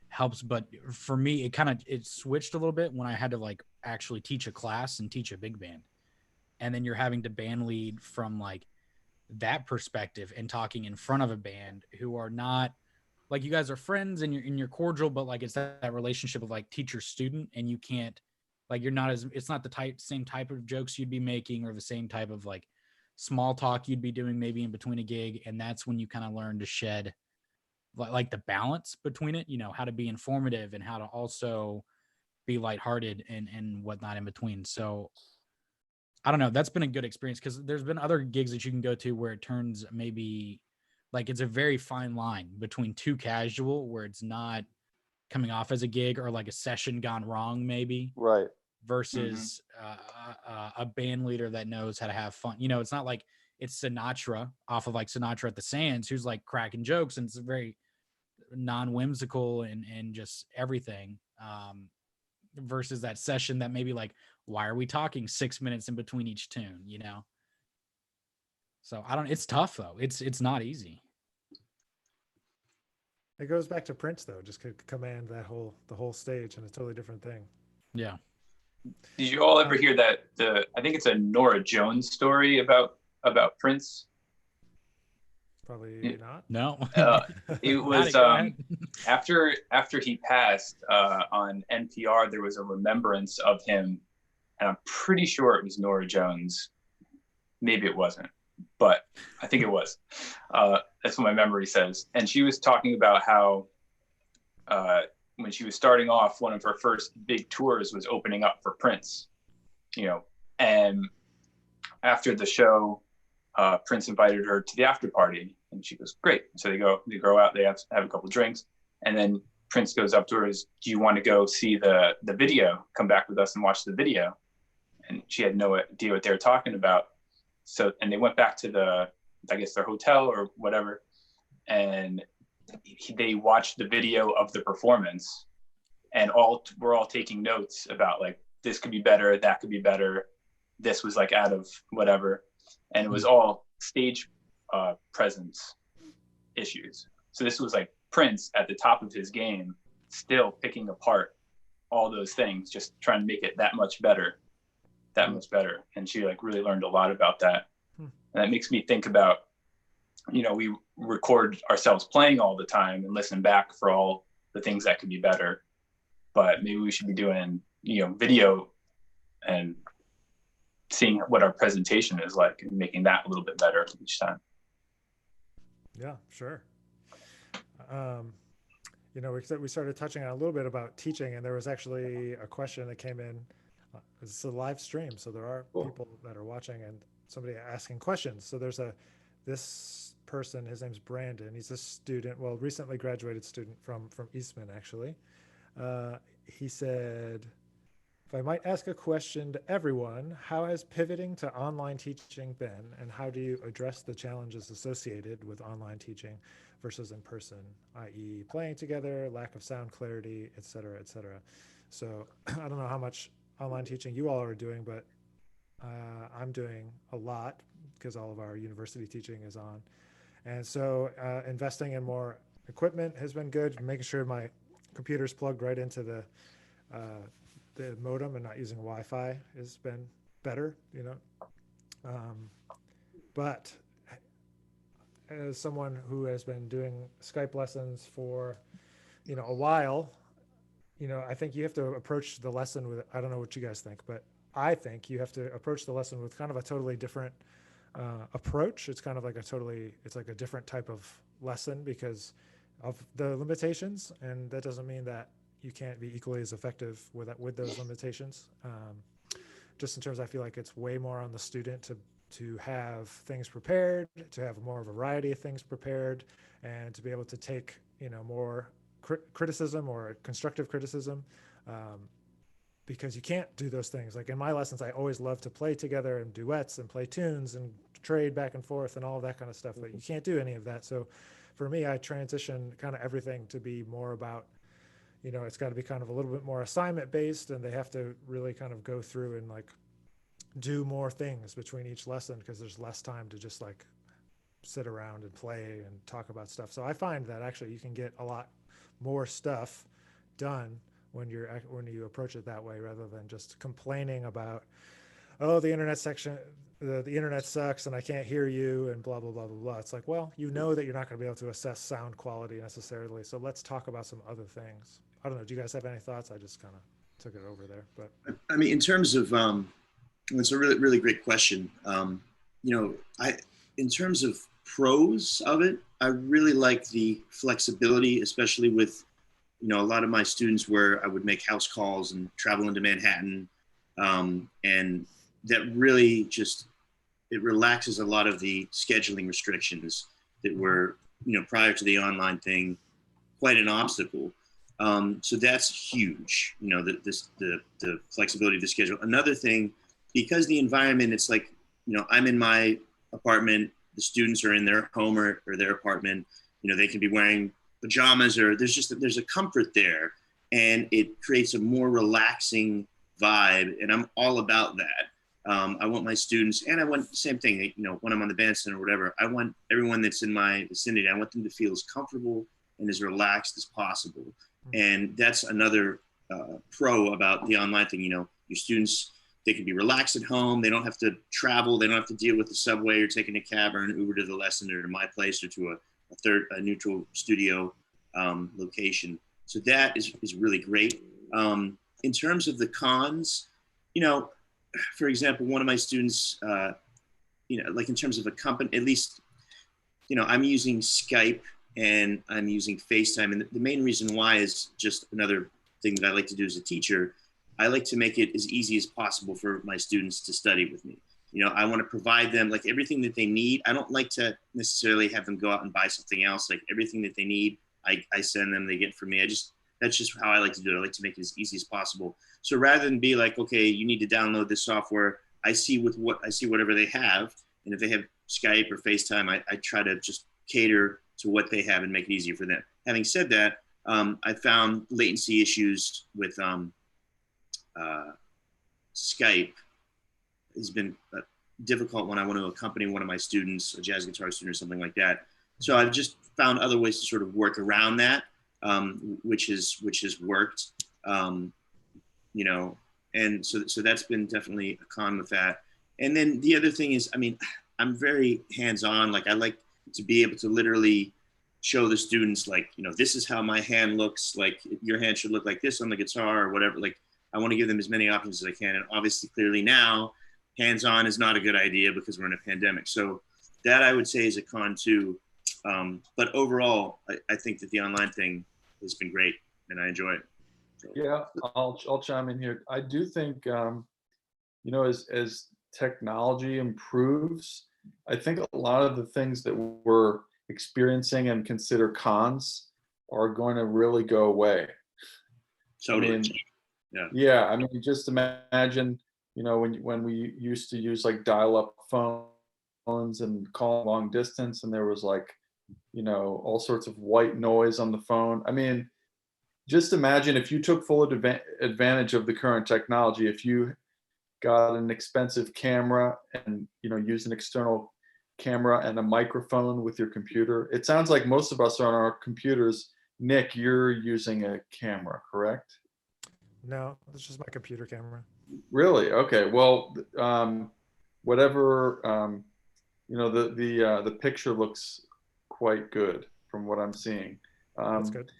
[SPEAKER 3] helps. But for me, it switched a little bit when I had to like actually teach a class and teach a big band, and then you're having to band lead from like that perspective and talking in front of a band who are not like, you guys are friends and you're cordial, but like it's that relationship of like teacher student, and you can't like, it's not the same type of jokes you'd be making or the same type of like small talk you'd be doing maybe in between a gig. And that's when you kind of learn to shed like the balance between it, you know, how to be informative and how to also be lighthearted and whatnot in between. So I don't know. That's been a good experience, because there's been other gigs that you can go to where it turns maybe like it's a very fine line between too casual, where it's not coming off as a gig, or like a session gone wrong maybe,
[SPEAKER 2] Right.
[SPEAKER 3] versus a band leader that knows how to have fun. You know, it's not like it's Sinatra off of like Sinatra at the Sands, who's like cracking jokes and it's very non-whimsical and just everything, versus that session that maybe like, why are we talking 6 minutes in between each tune, you know? So it's tough though. It's not easy.
[SPEAKER 1] It goes back to Prince though, just could command the whole stage, and a totally different thing.
[SPEAKER 3] Yeah.
[SPEAKER 6] Did you all ever hear that I think it's a Norah Jones story about Prince?
[SPEAKER 1] Probably not.
[SPEAKER 3] No.
[SPEAKER 6] It was after he passed on NPR, there was a remembrance of him, and I'm pretty sure it was Norah Jones Maybe it wasn't, but I think it was. That's what my memory says. And she was talking about how when she was starting off, one of her first big tours was opening up for Prince, and after the show, Prince invited her to the after party, and she goes, great. So they go out, they have a couple drinks, and then Prince goes up to her, do you want to go see the video? Come back with us and watch the video. And she had no idea what they were talking about. So, and they went back to I guess their hotel or whatever. And they watched the video of the performance, and we're all taking notes about like, this could be better, that could be better. This was like out of whatever. And it was all stage presence issues. So this was like Prince at the top of his game, still picking apart all those things, just trying to make it that much better. And she like really learned a lot about that. And that makes me think about, we record ourselves playing all the time and listen back for all the things that could be better, but maybe we should be doing, video and seeing what our presentation is like and making that a little bit better each time.
[SPEAKER 1] Yeah, sure. We started touching on a little bit about teaching, and there was actually a question that came in. It's a live stream, so there are people that are watching and somebody asking questions. So there's this person, his name's Brandon. He's a student, recently graduated student from Eastman, actually. He said, if I might ask a question to everyone, how has pivoting to online teaching been, and how do you address the challenges associated with online teaching versus in person, i.e. playing together, lack of sound clarity, et cetera, et cetera. So I don't know how much online teaching you all are doing, but I'm doing a lot because all of our university teaching is on. And so investing in more equipment has been good. Making sure my computer's plugged right into the modem and not using Wi-Fi has been better, but as someone who has been doing Skype lessons for, a while, I think you have to approach the lesson with, I don't know what you guys think, but I think you have to approach the lesson with kind of a totally different approach. It's kind of like it's like a different type of lesson because of the limitations. And that doesn't mean that you can't be equally as effective with those limitations. Just in terms, I feel like it's way more on the student to have things prepared, to have more of a variety of things prepared, and to be able to take, more criticism or constructive criticism, because you can't do those things. Like in my lessons, I always love to play together and duets and play tunes and trade back and forth and all of that kind of stuff, but you can't do any of that. So for me, I transition kind of everything to be more about, it's got to be kind of a little bit more assignment based, and they have to really kind of go through and like do more things between each lesson because there's less time to just like sit around and play and talk about stuff. So I find that actually you can get a lot more stuff done when you approach it that way, rather than just complaining about, oh, the internet sucks and I can't hear you and blah, blah, blah, blah, blah. It's like, well, that you're not going to be able to assess sound quality necessarily. So let's talk about some other things. I don't know. Do you guys have any thoughts? I just kind of took it over there, but
[SPEAKER 5] I mean, in terms of, it's a really, really great question. In terms of pros of it, I really like the flexibility, especially with, a lot of my students where I would make house calls and travel into Manhattan. And that really it relaxes a lot of the scheduling restrictions that were, prior to the online thing, quite an obstacle. So that's huge, the flexibility of the schedule. Another thing, because the environment, it's like, I'm in my apartment, the students are in their home or their apartment, they can be wearing pajamas, or there's a comfort there, and it creates a more relaxing vibe. And I'm all about that. I want my students, and I want the same thing, when I'm on the band center or whatever, I want everyone that's in my vicinity, I want them to feel as comfortable and as relaxed as possible. And that's another pro about the online thing. Your students, they can be relaxed at home. They don't have to travel. They don't have to deal with the subway or taking a cab or an Uber to the lesson or to my place or to a neutral studio location. So that is really great. In terms of the cons, for example, one of my students, like in terms of a company, at least, I'm using Skype and I'm using FaceTime. And the main reason why is just another thing that I like to do as a teacher. I like to make it as easy as possible for my students to study with me. I want to provide them like everything that they need. I don't like to necessarily have them go out and buy something else. Like everything that they need, I send them, they get from me. That's just how I like to do it. I like to make it as easy as possible. So rather than be like, okay, you need to download this software, I see whatever they have. And if they have Skype or FaceTime, I try to just cater to what they have and make it easier for them. Having said that, I found latency issues with Skype has been difficult when I want to accompany one of my students, a jazz guitar student or something like that. So I've just found other ways to sort of work around that, which has worked, and so that's been definitely a con with that. And then the other thing is, I'm very hands-on. Like I like to be able to literally show the students, like, this is how my hand looks. Like your hand should look like this on the guitar or whatever. Like I want to give them as many options as I can. And obviously, clearly now, hands-on is not a good idea because we're in a pandemic. So that I would say is a con too. But overall, I think that the online thing has been great and I enjoy it. So.
[SPEAKER 4] Yeah, I'll chime in here. I do think, as technology improves, I think a lot of the things that we're experiencing and consider cons are going to really go away.
[SPEAKER 5] Totally.
[SPEAKER 4] Yeah. Just imagine, when we used to use like dial-up phones and call long distance, and there was like, all sorts of white noise on the phone. Just imagine if you took full advantage of the current technology, if you got an expensive camera and, use an external camera and a microphone with your computer. It sounds like most of us are on our computers. Nick, you're using a camera, correct?
[SPEAKER 1] No, it's just my computer camera.
[SPEAKER 4] Really? Okay. Well, whatever, the picture looks quite good from what I'm seeing.
[SPEAKER 1] That's good.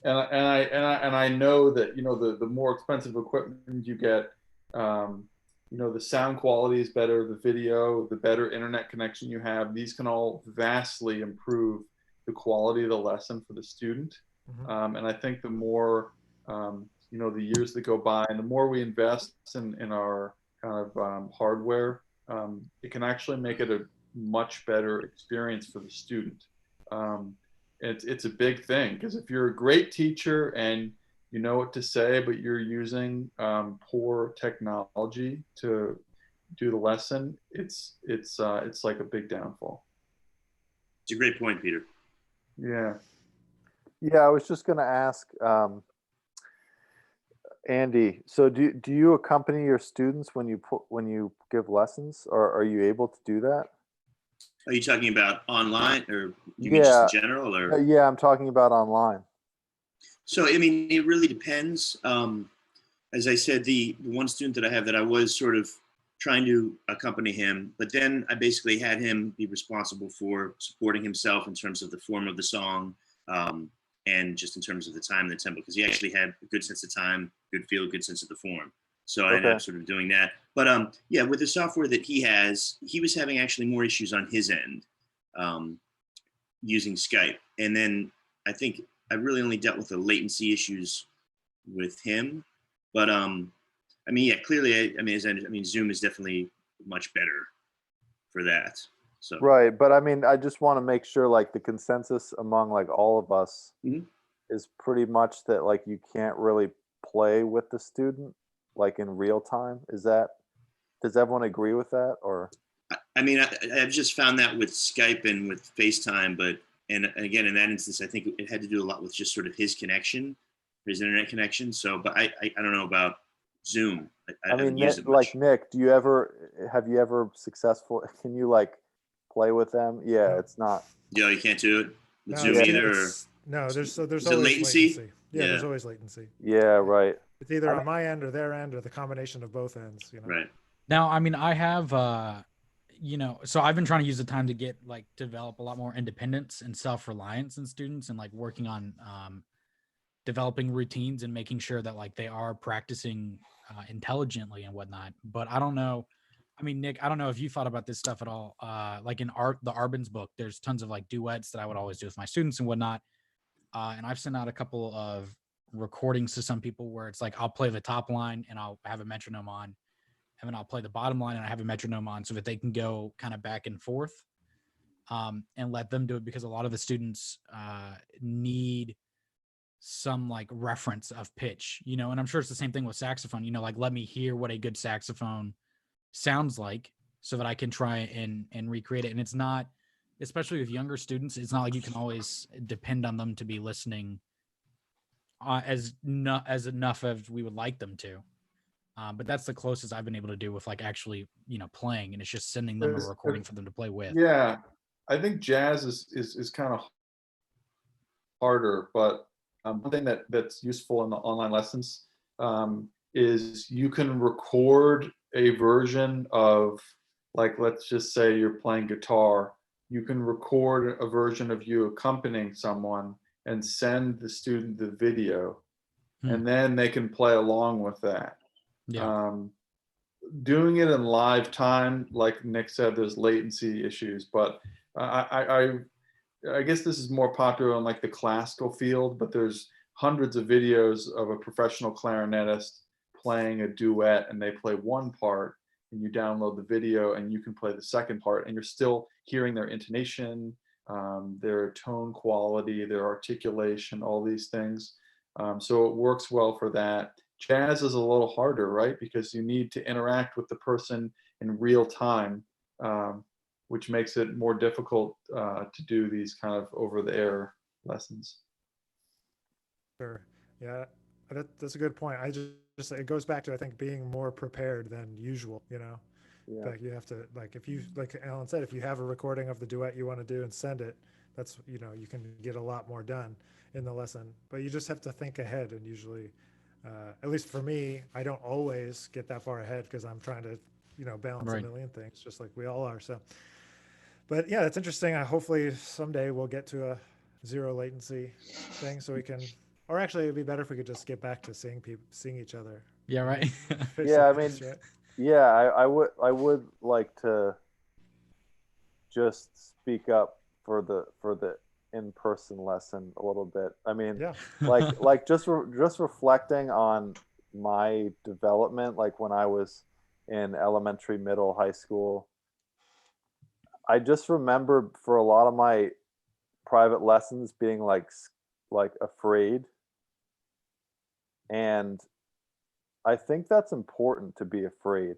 [SPEAKER 4] And I know that, the more expensive equipment you get, the sound quality is better, the video, the better internet connection you have. These can all vastly improve the quality of the lesson for the student.
[SPEAKER 1] Mm-hmm.
[SPEAKER 4] And I think the more, the years that go by and the more we invest in our kind of hardware, it can actually make it a much better experience for the student. It's a big thing because if you're a great teacher and you know what to say, but you're using poor technology to do the lesson, it's like a big downfall.
[SPEAKER 5] It's a great point, Peter.
[SPEAKER 4] Yeah.
[SPEAKER 2] I was just going to ask Andy. So do you accompany your students when you give lessons, or are you able to do that?
[SPEAKER 5] Are you talking about online, or you mean just in general, or?
[SPEAKER 2] Yeah, I'm talking about online.
[SPEAKER 5] So, it really depends. As I said, the one student that I have that I was sort of trying to accompany him, but then I basically had him be responsible for supporting himself in terms of the form of the song, and just in terms of the time and the tempo, because he actually had a good sense of time, good feel, good sense of the form. So I ended up sort of doing that. But with the software that he has, he was having actually more issues on his end using Skype. And then I think I really only dealt with the latency issues with him. But clearly, Zoom is definitely much better for that. So
[SPEAKER 2] right, but I just want to make sure like the consensus among like all of us is pretty much that like you can't really play with the student like in real time. Does everyone agree with that? Or
[SPEAKER 5] I've just found that with Skype and with FaceTime, and again in that instance, I think it had to do a lot with just sort of his connection, his internet connection. So, but I don't know about Zoom. I haven't used it much.
[SPEAKER 2] Like Nick, have you ever can you like play with them? Yeah,
[SPEAKER 5] no.
[SPEAKER 2] It's not.
[SPEAKER 5] Yeah, you can't do it with
[SPEAKER 1] No,
[SPEAKER 5] Zoom either.
[SPEAKER 1] No, there's always
[SPEAKER 5] latency.
[SPEAKER 1] Yeah, there's always latency.
[SPEAKER 2] Yeah, right.
[SPEAKER 1] It's either on my end or their end or the combination of both ends.
[SPEAKER 5] Right.
[SPEAKER 3] Now, I have, so I've been trying to use the time to develop a lot more independence and self-reliance in students, and like working on developing routines and making sure that like they are practicing intelligently and whatnot. But I don't know, I mean, Nick, I don't know if you thought about this stuff at all. Like in the Arbin's book, there's tons of like duets that I would always do with my students and whatnot. And I've sent out a couple of recordings to some people where it's like I'll play the top line and I'll have a metronome on, and then I'll play the bottom line and I have a metronome on so that they can go kind of back and forth, and let them do it, because a lot of the students need some like reference of pitch, you know, and I'm sure it's the same thing with saxophone, you know, like let me hear what a good saxophone sounds like so that I can try and recreate it. And it's not, especially with younger students, it's not like you can always depend on them to be listening as enough as we would like them to. But that's the closest I've been able to do with like actually, you know, playing, and it's just sending them a recording for them to play with.
[SPEAKER 4] Yeah, I think jazz is kind of harder, but one thing that's useful in the online lessons is you can record a version of, like, let's just say you're playing guitar, you can record a version of you accompanying someone and send the student the video, and then they can play along with that.
[SPEAKER 3] Yeah.
[SPEAKER 4] Doing it in live time, like Nick said, there's latency issues, but I guess this is more popular in like the classical field, but there's hundreds of videos of a professional clarinetist playing a duet, and they play one part, and you download the video and you can play the second part, and you're still hearing their intonation, their tone quality, their articulation, all these things. So it works well for that. Jazz is a little harder, right? Because you need to interact with the person in real time, which makes it more difficult to do these kind of over-the-air lessons.
[SPEAKER 1] Sure. Yeah, that's a good point. I just it goes back to, I think, being more prepared than usual, you know.
[SPEAKER 2] Yeah.
[SPEAKER 1] Like you have to, like, if you, like Alan said, if you have a recording of the duet you want to do and send it, that's, you know, you can get a lot more done in the lesson. But you just have to think ahead, and usually, at least for me, I don't always get that far ahead because I'm trying to, you know, balance
[SPEAKER 3] Right.
[SPEAKER 1] a million things, just like we all are. So, but yeah, it's interesting. Hopefully someday we'll get to a zero latency thing, so we can, or actually it'd be better if we could just get back to seeing each other.
[SPEAKER 3] Yeah, right.
[SPEAKER 2] Yeah, I mean,
[SPEAKER 1] right?
[SPEAKER 2] yeah, I would like to just speak up for the in-person lesson a little bit. I mean,
[SPEAKER 1] Yeah.
[SPEAKER 2] like just reflecting on my development, like when I was in elementary, middle, high school, I just remember for a lot of my private lessons being like afraid, and I think that's important to be afraid.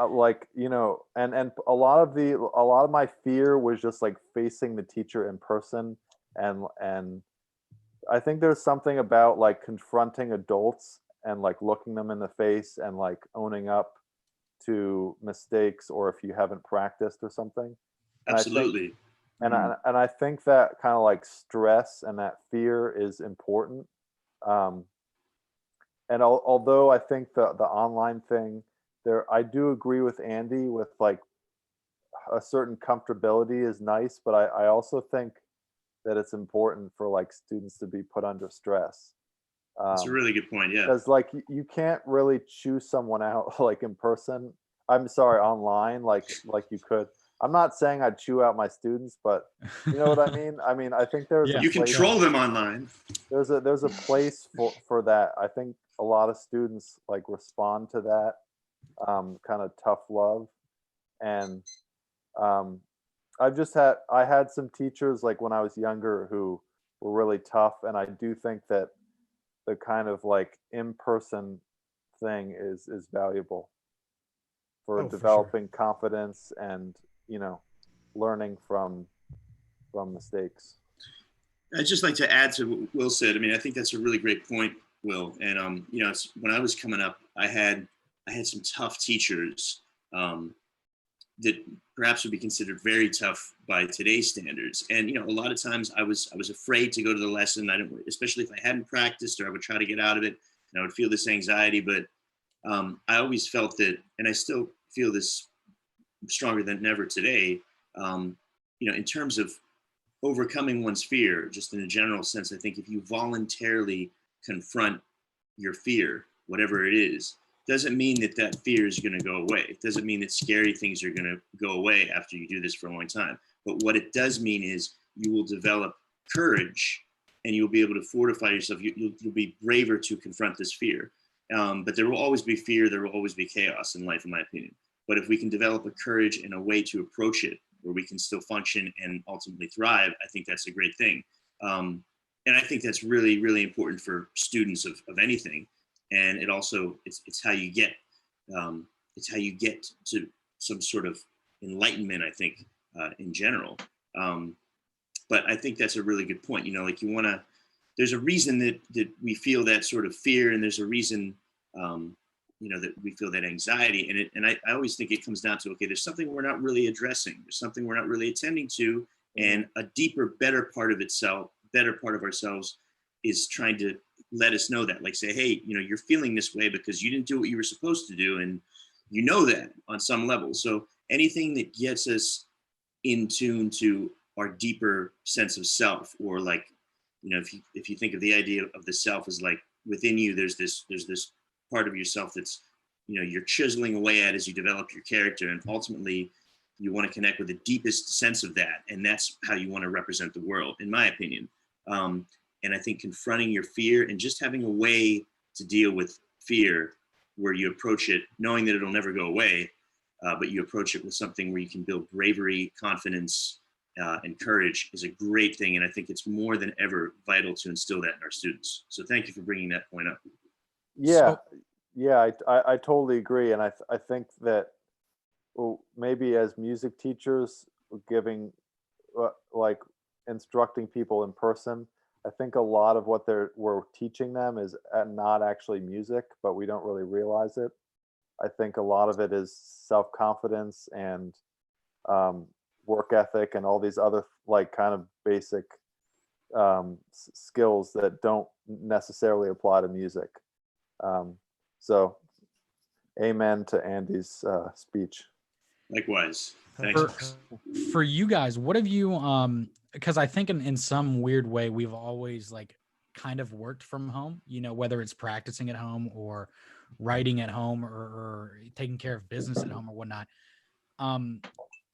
[SPEAKER 2] Like, you know, and a lot of my fear was just like facing the teacher in person, and I think there's something about like confronting adults and like looking them in the face and like owning up to mistakes, or if you haven't practiced or something. And
[SPEAKER 5] Absolutely.
[SPEAKER 2] I think that kind of like stress and that fear is important. And although I think the online thing there, I do agree with Andy with like a certain comfortability is nice, but I also think that it's important for like students to be put under stress.
[SPEAKER 5] That's a really good point. Yeah.
[SPEAKER 2] Because like you can't really chew someone out like in person. I'm sorry, online, like you could. I'm not saying I'd chew out my students, but you know what I mean? I mean, I think there's
[SPEAKER 3] Yeah.
[SPEAKER 5] You can troll them online.
[SPEAKER 2] there's a place for that. I think a lot of students like respond to that kind of tough love. And I had some teachers like when I was younger who were really tough, and I do think that the kind of like in-person thing is valuable for
[SPEAKER 1] Oh, for sure.
[SPEAKER 2] developing confidence and, you know, learning from mistakes.
[SPEAKER 5] I'd just like to add to what Will said. I mean, I think that's a really great point, Will. And you know, when I was coming up, I had some tough teachers that perhaps would be considered very tough by today's standards. And you know, a lot of times I was afraid to go to the lesson. I didn't, especially if I hadn't practiced, or I would try to get out of it, and I would feel this anxiety. But I always felt that, and I still feel this stronger than ever today. You know, in terms of overcoming one's fear, just in a general sense, I think if you voluntarily confront your fear, whatever it is, doesn't mean that that fear is going to go away. It doesn't mean that scary things are going to go away after you do this for a long time. But what it does mean is you will develop courage and you'll be able to fortify yourself. You'll be braver to confront this fear. But there will always be fear. There will always be chaos in life, in my opinion. But if we can develop a courage and a way to approach it where we can still function and ultimately thrive, I think that's a great thing. And I think that's really, really important for students of anything. And it also, it's how you get to some sort of enlightenment, I think, in general. But I think that's a really good point. You know, like there's a reason that we feel that sort of fear, and there's a reason, you know, that we feel that anxiety. And I always think it comes down to, okay, there's something we're not really addressing. There's something we're not really attending to, and a deeper, better part of ourselves is trying to let us know that, like say, hey, you know, you're feeling this way because you didn't do what you were supposed to do. And you know that on some level. So anything that gets us in tune to our deeper sense of self, or like, you know, if you think of the idea of the self as like within you, there's this part of yourself that's, you know, you're chiseling away at as you develop your character. And ultimately you want to connect with the deepest sense of that. And that's how you want to represent the world, in my opinion. And I think confronting your fear and just having a way to deal with fear where you approach it, knowing that it'll never go away, but you approach it with something where you can build bravery, confidence, and courage is a great thing. And I think it's more than ever vital to instill that in our students. So thank you for bringing that point up.
[SPEAKER 2] Yeah, I totally agree. And I think that maybe as music teachers giving, like instructing people in person, I think a lot of what we're teaching them is not actually music, but we don't really realize it. I think a lot of it is self-confidence and work ethic and all these other like kind of basic skills that don't necessarily apply to music. So amen to Andy's speech.
[SPEAKER 5] Likewise. Thanks.
[SPEAKER 3] For you guys, what have you, because I think in some weird way, we've always like kind of worked from home, you know, whether it's practicing at home or writing at home or taking care of business at home or whatnot.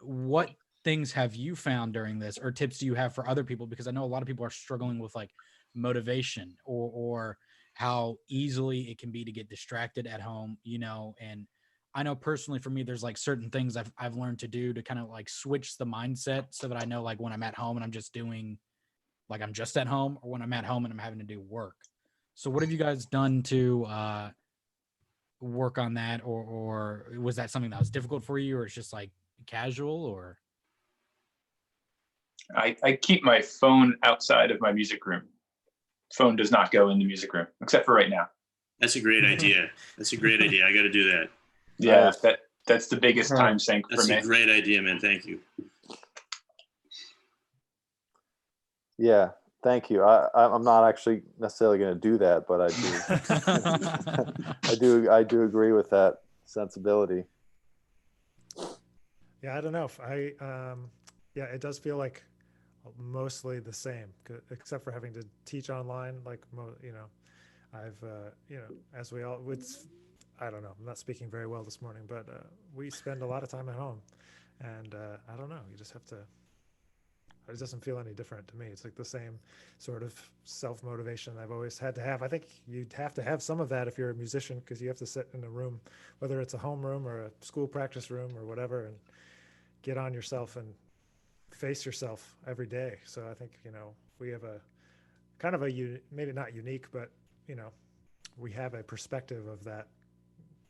[SPEAKER 3] What things have you found during this, or tips do you have for other people? Because I know a lot of people are struggling with like motivation or how easily it can be to get distracted at home, you know. And I know personally for me, there's like certain things I've learned to do to kind of like switch the mindset so that I know like when I'm at home and I'm just doing like I'm just at home, or when I'm at home and I'm having to do work. So what have you guys done to work on that, or was that something that was difficult for you, or it's just like casual? Or
[SPEAKER 6] I keep my phone outside of my music room. Phone does not go in the music room, except for right now.
[SPEAKER 5] That's a great idea. That's a great idea. I got to do that.
[SPEAKER 6] Yeah, that's the biggest time sink for me.
[SPEAKER 5] That's a great idea, man. Thank you.
[SPEAKER 2] Yeah, thank you. I'm not actually necessarily going to do that, but I do. I do agree with that sensibility.
[SPEAKER 1] Yeah, I don't know if yeah, it does feel like mostly the same, except for having to teach online. Like, you know, I've, you know, as we all, I don't know, I'm not speaking very well this morning, but we spend a lot of time at home, and I don't know, you just have to, it doesn't feel any different to me. It's like the same sort of self-motivation I've always had to have. I think you'd have to have some of that if you're a musician, because you have to sit in a room, whether it's a home room or a school practice room or whatever, and get on yourself and face yourself every day. So I think, you know, we have a kind of maybe not unique, but, you know, we have a perspective of that,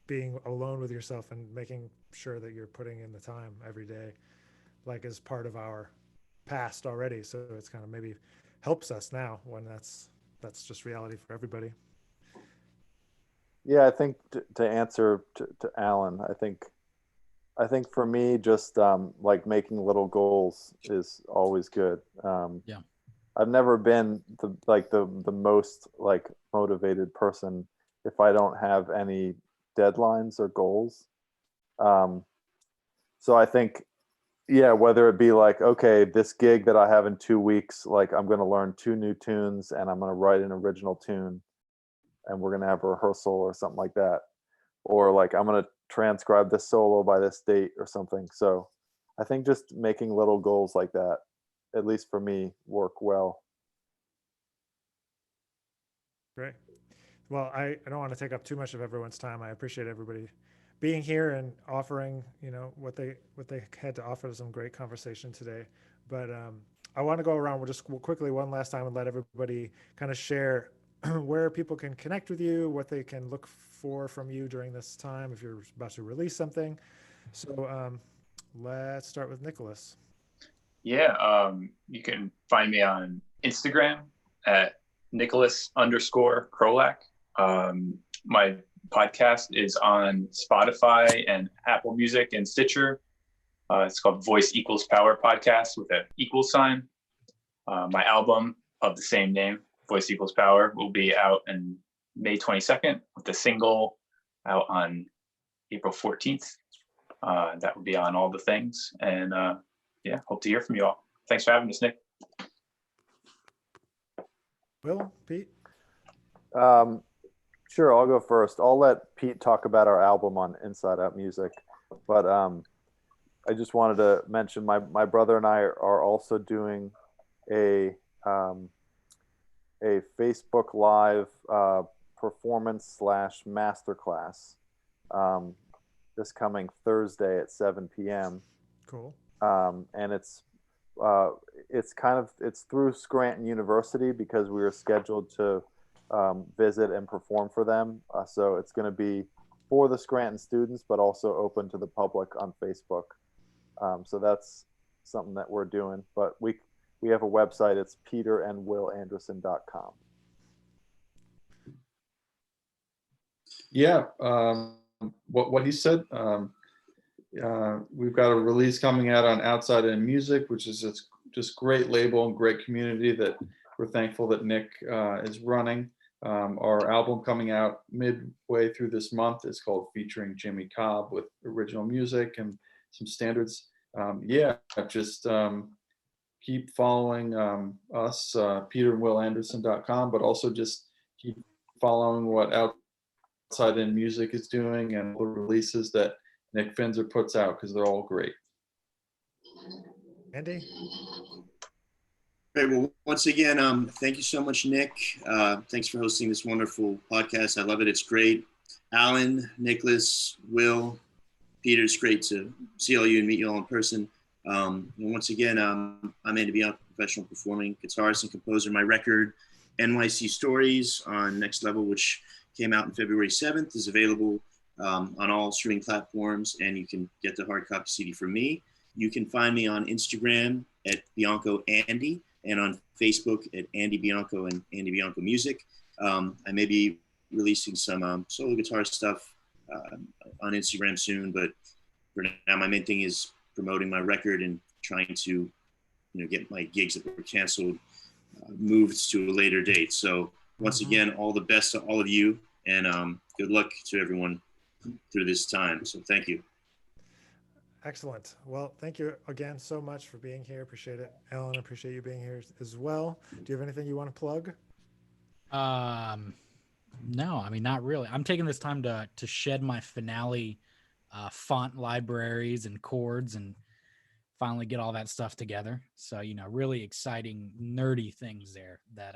[SPEAKER 1] being alone with yourself and making sure that you're putting in the time every day, like as part of our past already. So it's kind of maybe helps us now when that's just reality for everybody.
[SPEAKER 2] Yeah, I think to answer to Alan, I think for me, just like making little goals is always good.
[SPEAKER 3] Yeah,
[SPEAKER 2] I've never been the most like motivated person if I don't have any deadlines or goals. So I think, yeah, whether it be like, okay, this gig that I have in 2 weeks, like I'm going to learn 2 new tunes and I'm going to write an original tune and we're going to have a rehearsal or something like that. or like I'm going to transcribe this solo by this date or something. So I think just making little goals like that, at least for me, work well.
[SPEAKER 1] Great. Well, I don't want to take up too much of everyone's time. I appreciate everybody being here and offering, what they had to offer, some great conversation today. But I want to go around. We'll just quickly one last time and let everybody kind of share where people can connect with you, what they can look for from you during this time if you're about to release something. So let's start with Nicholas.
[SPEAKER 6] Yeah, you can find me on Instagram at Nicholas_Krolak. My podcast is on Spotify and Apple Music and Stitcher. It's called Voice Equals Power Podcast with an equal sign. My album of the same name, Voice Equals Power, will be out in May 22nd with the single out on April 14th. That will be on all the things. And yeah, hope to hear from you all. Thanks for having us, Nick.
[SPEAKER 1] Will, Pete?
[SPEAKER 2] Sure, I'll go first. I'll let Pete talk about our album on Inside Out Music. But I just wanted to mention my brother and I are also doing a Facebook Live performance/masterclass this coming Thursday at 7 p.m.
[SPEAKER 1] Cool.
[SPEAKER 2] And it's through Scranton University because we were scheduled to visit and perform for them. So it's going to be for the Scranton students, but also open to the public on Facebook. So that's something that we're doing. But we have a website. It's peterandwillanderson.com.
[SPEAKER 4] Yeah, what he said. We've got a release coming out on Outside In Music, which is just great label and great community that we're thankful that Nick is running. Our album coming out midway through this month is called Featuring Jimmy Cobb with original music and some standards. Just keep following us, peterandwillanderson.com, but also just keep following what Outside In Music is doing and the releases that Nick Finzer puts out because they're all great.
[SPEAKER 1] Andy?
[SPEAKER 5] Great. Well, once again, thank you so much, Nick. Thanks for hosting this wonderful podcast. I love it. It's great. Alan, Nicholas, Will, Peter, it's great to see all you and meet you all in person. And once again, I'm Andy Bianco, professional performing guitarist and composer. My record, NYC Stories on Next Level, which came out on February 7th, is available on all streaming platforms, and you can get the hard copy CD from me. You can find me on Instagram at Bianco Andy and on Facebook at Andy Bianco and Andy Bianco Music. I may be releasing some solo guitar stuff on Instagram soon, but for now, my main thing is promoting my record and trying to, get my gigs that were canceled moved to a later date. So once again, all the best to all of you, and good luck to everyone through this time. So thank you.
[SPEAKER 1] Excellent. Well, thank you again so much for being here. Appreciate it. Ellen, appreciate you being here as well. Do you have anything you want to plug?
[SPEAKER 3] No, I mean, not really. I'm taking this time to shed my finale font libraries and chords and finally get all that stuff together. So, really exciting, nerdy things there that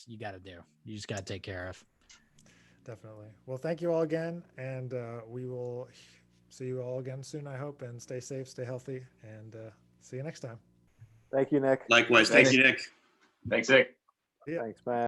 [SPEAKER 3] you got to do. You just got to take care of.
[SPEAKER 1] Definitely. Well, thank you all again, and we will see you all again soon, I hope, and stay safe, stay healthy, and see you next time.
[SPEAKER 2] Thank you, Nick.
[SPEAKER 5] Likewise. Thank you, Nick.
[SPEAKER 6] Thanks, Nick.
[SPEAKER 1] Yeah.
[SPEAKER 2] Thanks, man.